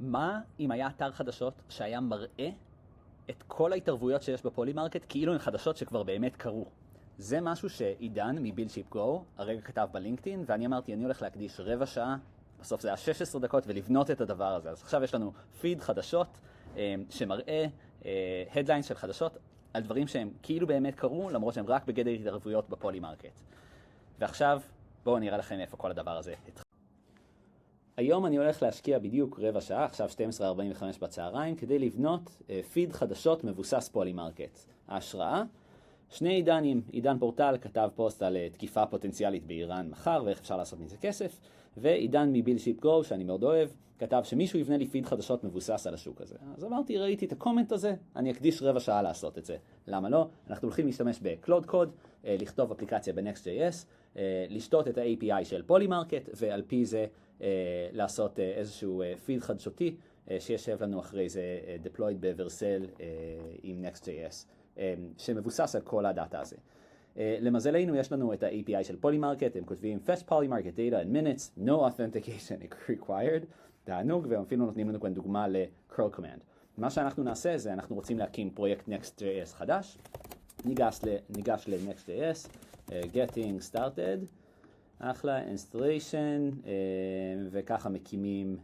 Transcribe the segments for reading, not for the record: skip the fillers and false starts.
מה אם היה אתר חדשות שהיה מראה את כל ההתערבויות שיש בפולי מרקט כאילו הן חדשות שכבר באמת קרו? זה משהו שעידן מביל-שיפ גו הרגע כתב בלינקדאין, ואני אמרתי, אני הולך להקדיש רבע שעה, בסוף זה היה 16 דקות, ולבנות את הדבר הזה. אז עכשיו יש לנו פיד חדשות שמראה הדליין של חדשות על דברים שהם כאילו באמת קרו, למרות שהם רק בגדר התערבויות בפולי מרקט. ועכשיו בואו נראה לכם איפה כל הדבר הזה התחיל. היום אני הולך להשקיע בדיוק רבע שעה, עכשיו 12:45 בצהריים, כדי לבנות פיד חדשות מבוסס פולי מרקט. ההשראה, שני עידנים, עידן פורטל כתב פוסט על תקיפה פוטנציאלית באיראן מחר ואיך אפשר לעשות מזה כסף, ועידן מביל-שיפ גו, שאני מאוד אוהב, כתב שמישהו יבנה לי פיד חדשות מבוסס על השוק הזה. אז אמרתי, ראיתי את הקומנט הזה, אני אקדיש רבע שעה לעשות את זה. למה לא? אנחנו הולכים להשתמש בקלוד קוד, לכתוב אפליקציה ב-Next.js, לשתות את ה-API של פולי מרקט, ועל פי זה לעשות איזשהו פיד חדשותי שישב לנו אחרי זה deployed בוורסל עם Next.js, שמבוסס על כל הדאטה הזה. למזלנו יש לנו את ה-API של פולי מרקט, הם כותבים fetch poly market data in minutes, no authentication required, תענוג, והם אפילו נותנים לנו כאן דוגמה ל-curl command. מה שאנחנו נעשה זה, אנחנו רוצים להקים פרויקט Next.js חדש, ניגש ל-Next.js, getting started, אחלה, installation, וככה מקימים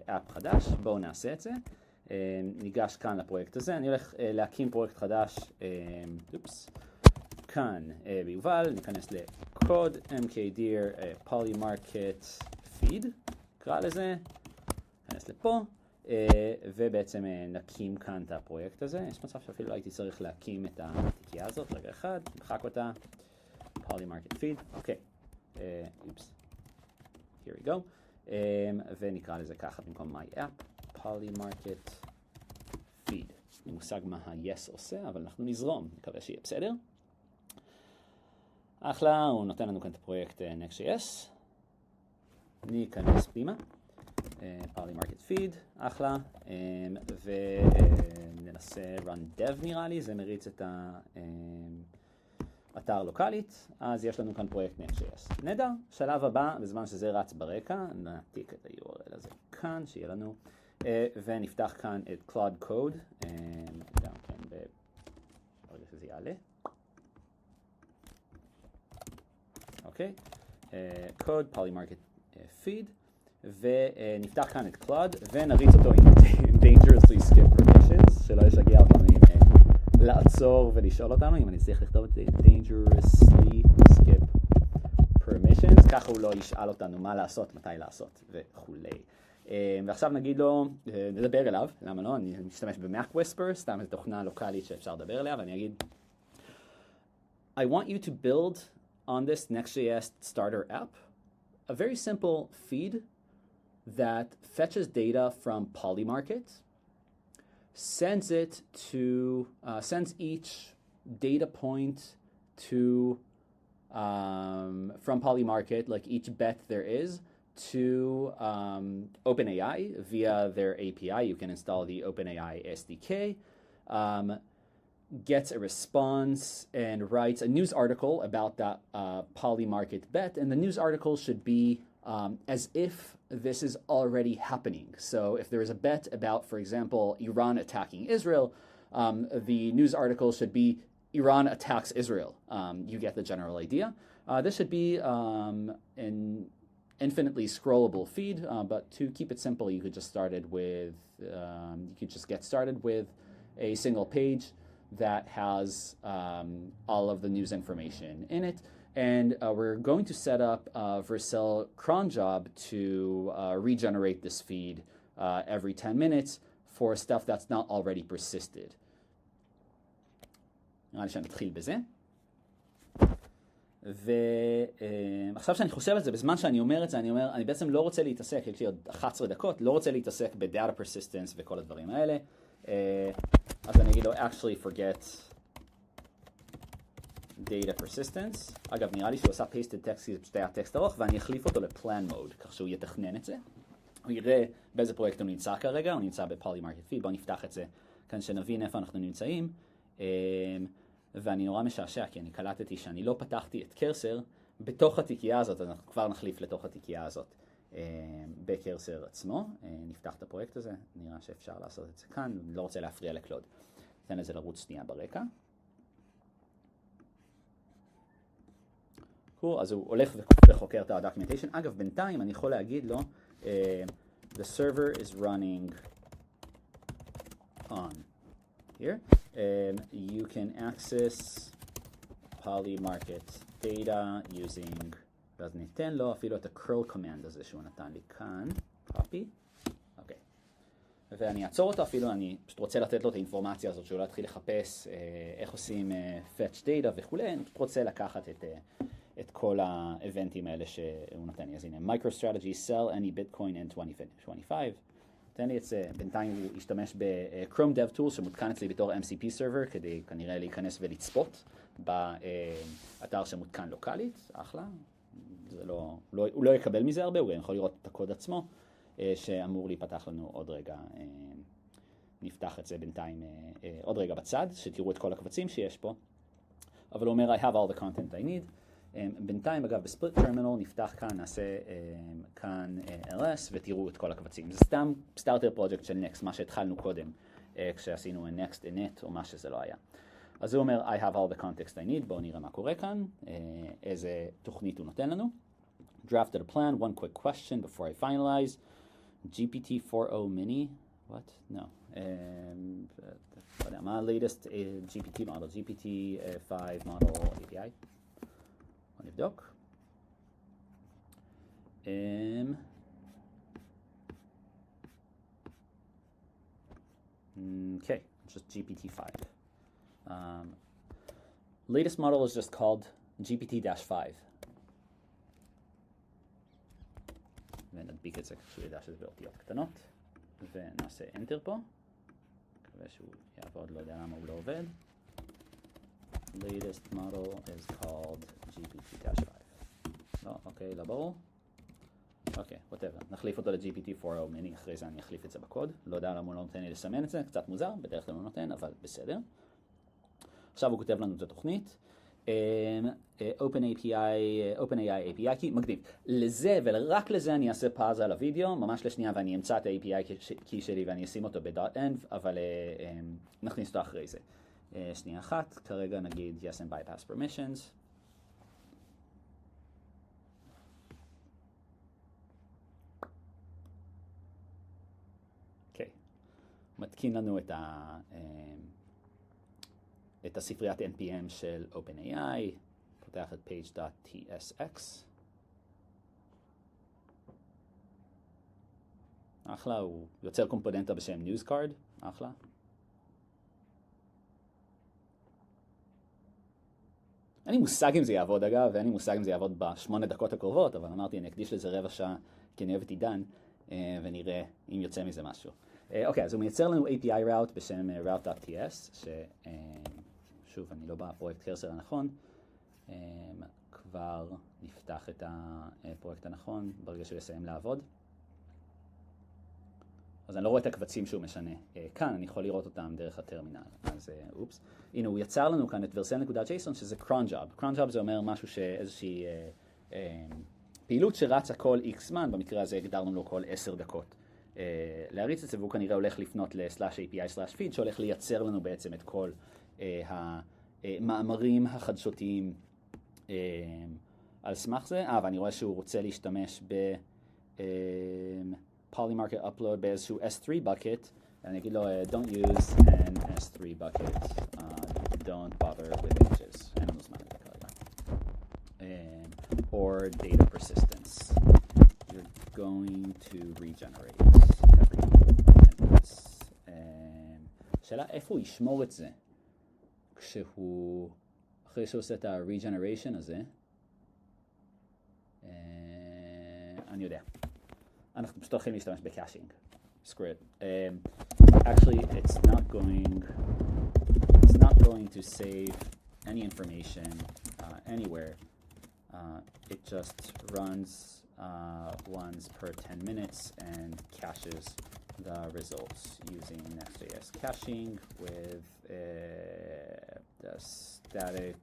אפ חדש. בואו נעשה את זה. ניגש כאן לפרויקט הזה. אני הולך להקים פרויקט חדש, כאן ביובל, ניכנס לקוד, mkdir, polymarket feed, נקרא לזה, ניכנס לפה, ובעצם נקים כאן את הפרויקט הזה. יש מצב שאפילו הייתי צריך להקים את התיקייה הזאת, רגע אחד, נמחק אותה, polymarket feed, אוקיי. here we go, ונקרא לזה ככה במקום my app, polymarket feed. אני מושג מה ה-yes עושה, אבל אנחנו נזרום, נקווה שיהיה בסדר. אחלה, הוא נותן לנו כאן את הפרויקט Next.js. ניכנס פנימה, polymarket feed, אחלה, וננסה run dev נראה לי, זה מריץ את אתר לוקלית, אז יש לנו כאן פרויקט Next.js. נהדר, שלב הבא, בזמן שזה רץ ברקע, נעתיק את ה-URL הזה כאן, שיהיה לנו, ונפתח כאן את Cloud Code, גם כן ברגע שזה יעלה. אוקיי, Code, Polymarket Feed, ונפתח כאן את Cloud, ונריץ אותו עם Dangerously Skip Permissions, שלא ישגע אותנו עם לעצור ולשאול אותנו, אם אני צריך לכתוב את זה, Dangerously Skip Permissions, ככה הוא לא ישאל אותנו מה לעשות, מתי לעשות וכולי. ועכשיו נגיד לו, נדבר אליו, למה לא? אני משתמש ב-Mac Whisper, סתם איזו תוכנה לוקלית שאפשר לדבר אליה, ואני אגיד, I want you to build on this Next.js starter app a very simple feed that fetches data from Polymarket, sends each data point to from Polymarket, like each bet there is, to OpenAI via their API. You can install the OpenAI SDK, gets a response and writes a news article about that Polymarket bet, and the news article should be as if this is already happening. So if there is a bet about, for example, Iran attacking Israel, the news article should be Iran attacks Israel. You get the general idea. This should be an infinitely scrollable feed, but to keep it simple, you could just get started with a single page that has all of the news information in it. And we're going to set up a Vercel cron job to regenerate this feed every 10 minutes for stuff that's not already persisted. נראה לי שנתחיל בזה. ועכשיו שאני חושב על זה, בזמן שאני אומר את זה, אני בעצם לא רוצה להתעסק, יש לי עוד 11 דקות, לא רוצה להתעסק ב-data persistence וכל הדברים האלה. אז אני אגיד לו, actually forget data persistence. אגב, נראה לי שהוא עושה pasted text, כי זה פשוט היה טקסט ארוך, ואני אחליף אותו ל-plan mode, כך שהוא יתכנן את זה. הוא יראה באיזה פרויקט הוא נמצא כרגע, הוא נמצא ב-Polymarket Feed, בואו נפתח את זה כאן שנבין איפה אנחנו נמצאים. ואני נורא משעשע, כי אני קלטתי שאני לא פתחתי את קרסר בתוך התיקייה הזאת, אז אנחנו כבר נחליף לתוך התיקייה הזאת בקרסר עצמו. נפתח את הפרויקט הזה, נראה שאפשר לעשות את זה כאן, אני לא רוצה להפריע לקלוד. ניתן לזה לרוץ שנייה ברקע. אז הוא הולך וחוקר את ה-documentation. אגב, בינתיים אני יכול להגיד לו, the server is running on here. You can access Polymarket data using, ואז ניתן לו אפילו את ה-curl command הזה שהוא נתן לי כאן, copy, אוקיי. ואני אעצור אותו אפילו, אני פשוט רוצה לתת לו את האינפורמציה הזאת, שהוא לא יתחיל לחפש איך עושים fetch data וכולי, אני פשוט רוצה לקחת את כל האבנטים האלה שהוא נתן לי. אז הנה, MicroStrategy sell any Bitcoin in 2025. תן לי את זה, בינתיים הוא ישתמש ב-Chrome DevTools שמותקן אצלי בתור MCP server, כדי כנראה להיכנס ולצפות באתר שמותקן לוקלית, אחלה. זה הוא לא יקבל מזה הרבה, הוא יכול לראות את הקוד עצמו, שאמור להיפתח לנו עוד רגע. נפתח את זה בינתיים עוד רגע בצד, שתראו את כל הקבצים שיש פה. אבל הוא אומר, I have all the content I need. בינתיים, אגב, בספליט טרמינל נפתח כאן, נעשה כאן ls ותראו את כל הקבצים. זה סתם סטארטר פרויקט של Next, מה שהתחלנו קודם, כשעשינו Next init או מה שזה לא היה. אז הוא אומר, I have all the context I need, בואו נראה מה קורה כאן, איזה תוכנית הוא נותן לנו. Drafted a plan, one quick question before I finalize. GPT-4o mini, what? No. מה latest GPT model? GPT-5 model API. בוא נבדוק. Okay, just GPT-5. Latest model is just called GPT-5. ונדביק את זה כשהוא ידע שזה באותיות קטנות. ונעשה Enter פה. מקווה שהוא יעבוד, לא יודע למה הוא לא עובד. Latest model is called GPT-5. לא, אוקיי, לא ברור. אוקיי, whatever. נחליף אותו ל-GPT-4o mini, אחרי זה אני אחליף את זה בקוד. לא יודע למה הוא לא נותן לי לסמן את זה, קצת מוזר, בדרך כלל הוא נותן, אבל בסדר. עכשיו הוא כותב לנו את התוכנית. OpenAI API, מגניב. לזה ורק לזה אני אעשה פאזה על הוידאו, ממש לשנייה, ואני אמצא את ה-API key שלי ואני אשים אותו ב.env, אבל נכניס אותו אחרי זה. שנייה אחת, כרגע נגיד yes and bypass permissions. אוקיי, מתקין לנו את הספריית NPM של OpenAI, פותח את page.tsx. אחלה, הוא יוצר קומפוננטה בשם newscard, אחלה. אין לי מושג אם זה יעבוד אגב, ואין לי מושג אם זה יעבוד ב8 דקות הקרובות, אבל אמרתי, אני אקדיש לזה רבע שעה, כי אני אוהב את עידן, ונראה אם יוצא מזה משהו. אוקיי, אז הוא מייצר לנו API route בשם route.ts, שוב, אני לא בפרויקט קרסר הנכון, כבר נפתח את הפרויקט הנכון, ברגע שהוא יסיים לעבוד. אז אני לא רואה את הקבצים שהוא משנה. כאן אני יכול לראות אותם דרך הטרמינל. אז אופס. הנה, הוא יצר לנו כאן את vercel.json שזה cron job. cron job זה אומר משהו שאיזושהי פעילות שרצה כל X זמן, במקרה הזה הגדרנו לו כל 10 דקות. להריץ את זה, והוא כנראה הולך לפנות ל/API/feed, שהולך לייצר לנו בעצם את כל המאמרים החדשותיים על סמך זה. ואני רואה שהוא רוצה להשתמש Polymarket upload באיזשהו S3 bucket, אני אגיד לו, don't use an S3 bucket, don't bother with images, אין לנו זמן לזה כרגע. Or data persistence, you're going to regenerate every 10 minutes. שאלה, איפה הוא ישמור את זה? כשהוא, אחרי שהוא עושה את ה-regeneration הזה, אני יודע. אנחנו פשוט הולכים להשתמש בקאשינג. Screw it. Actually, it's not going to save any information anywhere. It just runs once per 10 minutes and caches the results using Next.js caching with the static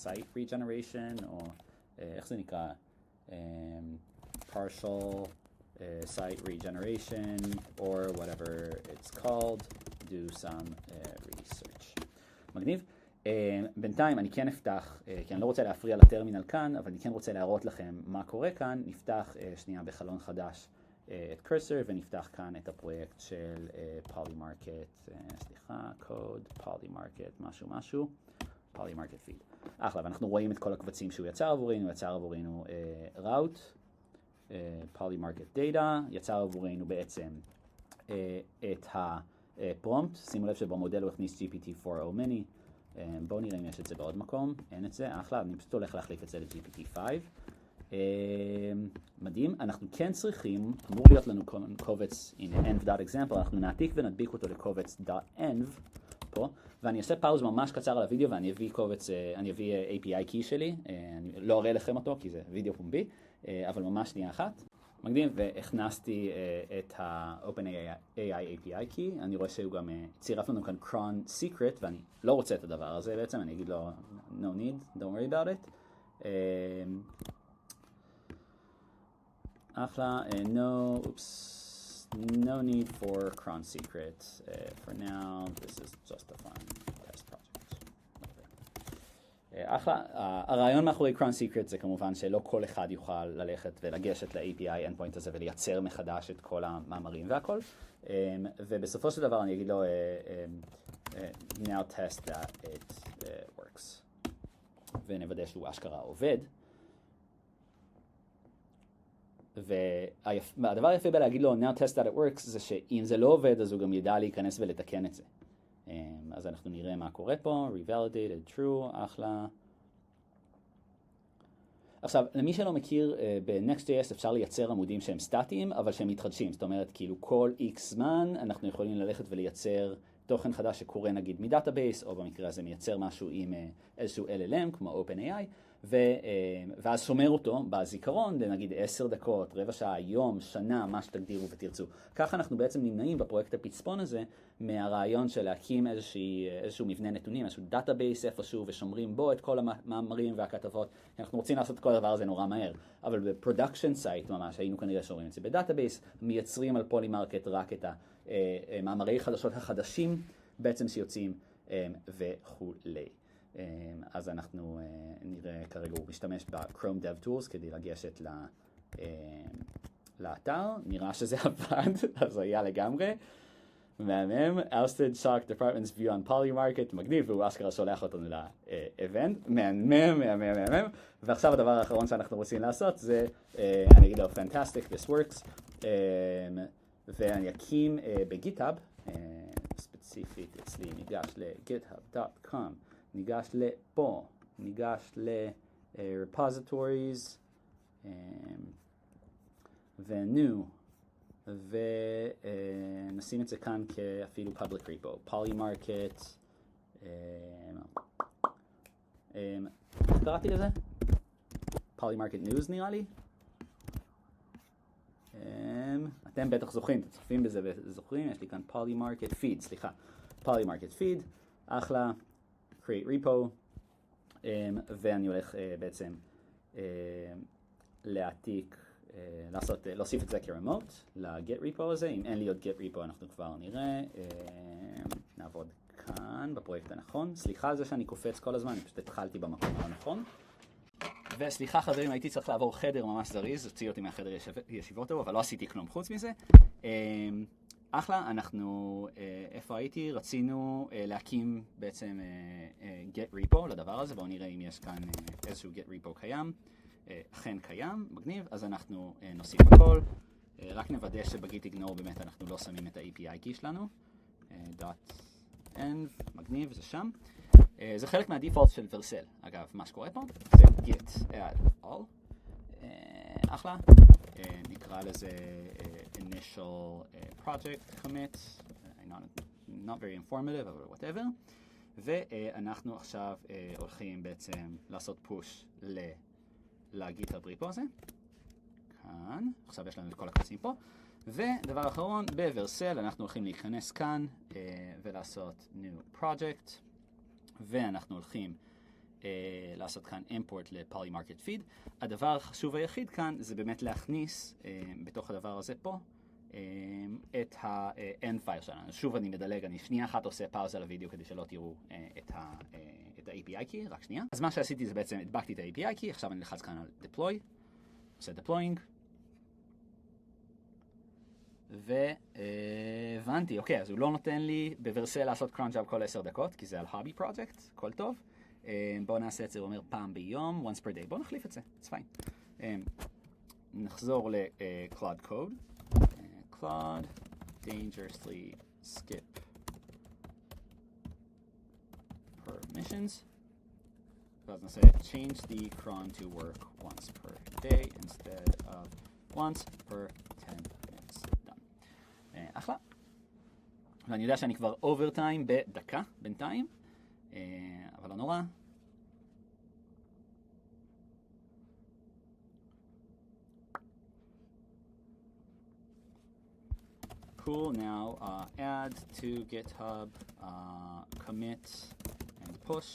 site regeneration, or איך זה נקרא? Partial site regeneration or whatever it's called, do some research. מגניב. בינתיים אני כן אפתח, כי אני לא רוצה להפריע לטרמינל כאן, אבל אני כן רוצה להראות לכם מה קורה כאן. נפתח שנייה בחלון חדש את קורסר ונפתח כאן את הפרויקט של Polymarket, סליחה, code, Polymarket, משהו, Polymarket feed. אחלה, ואנחנו רואים את כל הקבצים שהוא יצר עבורנו, הוא יצר עבורנו route, Polymarket data, יצר עבורנו בעצם את הפרומפט, שימו לב שבמודל הוא הכניס GPT-4o mini, בואו נראה אם יש את זה בעוד מקום, אין את זה, אחלה, אני פשוט הולך להחליף את זה ל-GPT-5. מדהים, אנחנו כן צריכים, אמור להיות לנו קובץ, הנה env.example, אנחנו נעתיק ונדביק אותו לקובץ .env פה, ואני אעשה פאוז ממש קצר על הוידאו ואני אביא קובץ, אני אביא API key שלי, אני לא אראה לכם אותו כי זה וידאו פומבי, אבל ממש שנייה אחת. מקדים, והכנסתי את ה-OpenAI API key, אני רואה שהוא גם צירף לנו כאן cron secret, ואני לא רוצה את הדבר הזה בעצם, אני אגיד לו no need, don't worry about it. אחלה, no need for cron secret. For now, this is just a fun test project. אחלה, הרעיון מאחורי cron secret זה כמובן שלא כל אחד יוכל ללכת ולגשת ל-API endpoint הזה ולייצר מחדש את כל המאמרים והכל. ובסופו של דבר אני אגיד לו now test that it works. ונוודא שהוא אשכרה עובד. והדבר היפה בלהגיד לו now test that it works זה שאם זה לא עובד אז הוא גם ידע להיכנס ולתקן את זה. אז אנחנו נראה מה קורה פה, revalidated true, אחלה. עכשיו, למי שלא מכיר, ב-Next.js אפשר לייצר עמודים שהם סטטיים, אבל שהם מתחדשים. זאת אומרת, כאילו כל X זמן אנחנו יכולים ללכת ולייצר תוכן חדש שקורה נגיד מדאטאבייס, או במקרה הזה מייצר משהו עם איזשהו LLM כמו OpenAI, ואז שומר אותו בזיכרון לנגיד 10 דקות, רבע שעה, יום, שנה, מה שתגדירו ותרצו. ככה אנחנו בעצם נמנעים בפרויקט הפצפון הזה מהרעיון של להקים איזשהו מבנה נתונים, איזשהו דאטאבייס איפשהו ושומרים בו את כל המאמרים והכתבות. אנחנו רוצים לעשות את כל הדבר הזה נורא מהר, אבל בפרודקשן סייט ממש היינו כנראה שומרים את זה בדאטאבייס, מייצרים על פולימרקט רק את המאמרי חדשות החדשים בעצם שיוצאים וכולי. אז אנחנו נראה כרגע הוא משתמש ב-Chrome DevTools כדי לגשת לאתר, נראה שזה עבד, אז היה לגמרי. מהמם, ousted shock department's view on Polymarket, מגניב, והוא אשכרה שולח אותנו לאבנט, מהמם. ועכשיו הדבר האחרון שאנחנו רוצים לעשות זה, אני אגיד לו, fantastic, this works, ואני אקים בגיטהאב, ספציפית אצלי, ניגש ל-github.com, ניגש לפה, ניגש ל-repositories, ו-new, ונשים את זה כאן כאפילו public repo, Polymarket, איך קראתי לזה? Polymarket News נראה לי? אתם בטח זוכרים, אתם צופים בזה וזוכרים, יש לי כאן Polymarket Feed, סליחה, Polymarket Feed, אחלה, create repo, ואני הולך בעצם להעתיק, להוסיף את זה כ-remote, ל-get repo הזה, אם אין לי עוד get repo אנחנו כבר נראה, נעבוד כאן בפרויקט הנכון, סליחה על זה שאני קופץ כל הזמן, אני פשוט התחלתי במקום הנכון, וסליחה חברים, הייתי צריך לעבור חדר ממש זריז, הוציא אותי מהחדר ישיבות אבל לא עשיתי כלום חוץ מזה. אחלה, אנחנו, איפה הייתי? רצינו להקים בעצם get repo לדבר הזה, בואו נראה אם יש כאן איזשהו get repo קיים. אכן קיים, מגניב, אז אנחנו נוסיף הכל, רק נוודא שבגיט ignore באמת אנחנו לא שמים את ה-API key שלנו, .env, מגניב, זה שם. זה חלק מהדיפולט של ורסל, אגב, מה שקורה פה, זה git add all, אחלה, נקרא לזה initial project commit, not very informative, אבל whatever, ואנחנו עכשיו הולכים בעצם לעשות push לגיטהאב ריפו הזה, כאן, עכשיו יש לנו את כל הקבצים פה, ודבר אחרון, בוורסל אנחנו הולכים להיכנס כאן ולעשות new project, ואנחנו הולכים לעשות כאן import ל-Poly Market Feed. הדבר החשוב היחיד כאן זה באמת להכניס בתוך הדבר הזה פה את ה-end file שלנו. שוב אני מדלג, אני שנייה אחת עושה פאוזה לוידאו כדי שלא תראו את ה-API key, רק שנייה. אז מה שעשיתי זה בעצם הדבקתי את ה-API key, עכשיו אני לחץ כאן על deploy, עושה deploying, והבנתי, אוקיי, אז הוא לא נותן לי בוורסל לעשות cron job כל 10 דקות, כי זה על hobby project, הכל טוב. בואו נעשה את זה, הוא אומר פעם ביום, once per day, בואו נחליף את זה, it's fine. נחזור ל-Cloud Code. Cloud dangerously skip permissions. ואז נעשה change the cron to work once per day instead of once per 10 minutes. done. אחלה. ואני יודע שאני כבר overtime בדקה בינתיים, אבל לא נורא. Cool, now add to GitHub, commit and push.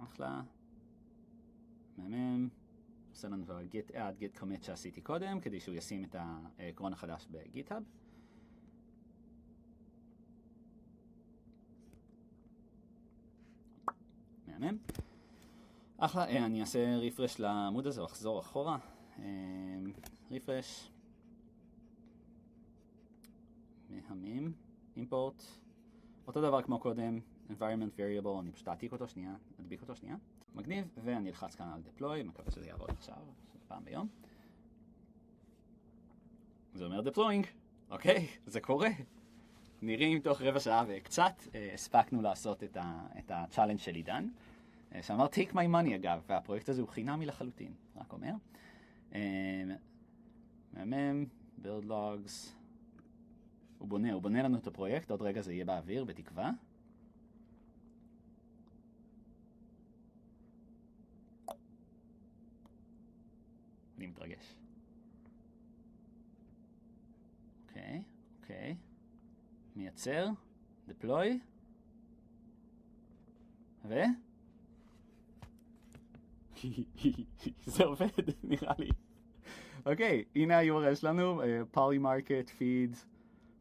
אחלה. מהמם. עושה לנו כבר git add, git commit שעשיתי קודם, כדי שהוא ישים את הקרון החדש ב-GitHub. מהמם. אחלה, אני אעשה רפרש לעמוד הזה, או אחזור אחורה. רפרש. מהמם. אימפורט. אותו דבר כמו קודם, environment variable, אני פשוט אדביק אותו שנייה. מגניב, ואני אלחץ כאן על deploy, מקווה שזה יעבוד עכשיו, פעם ביום. זה אומר deploying, אוקיי, זה קורה. נראים תוך רבע שעה וקצת, הספקנו לעשות את ה-challenge של עידן. שאמר take my money אגב, והפרויקט הזה הוא חינמי לחלוטין, רק אומר. מהמם, build logs. הוא בונה לנו את הפרויקט, עוד רגע זה יהיה באוויר, בתקווה. אני מתרגש. אוקיי. מייצר, deploy. זה עובד, נראה לי. אוקיי, הנה ה-URL שלנו, Polymarket Feed,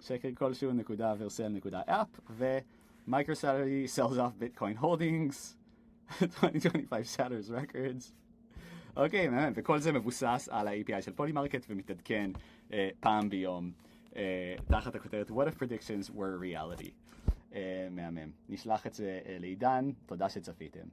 שקר כלשהו, .versel.app, ו-MicroStrategy sells off Bitcoin holdings, 2025 Satur's records. אוקיי, וכל זה מבוסס על ה-API של Polymarket ומתעדכן פעם ביום, תחת הכותרת What if predictions were reality. מהמם. נשלח את זה לעידן, תודה שצפיתם.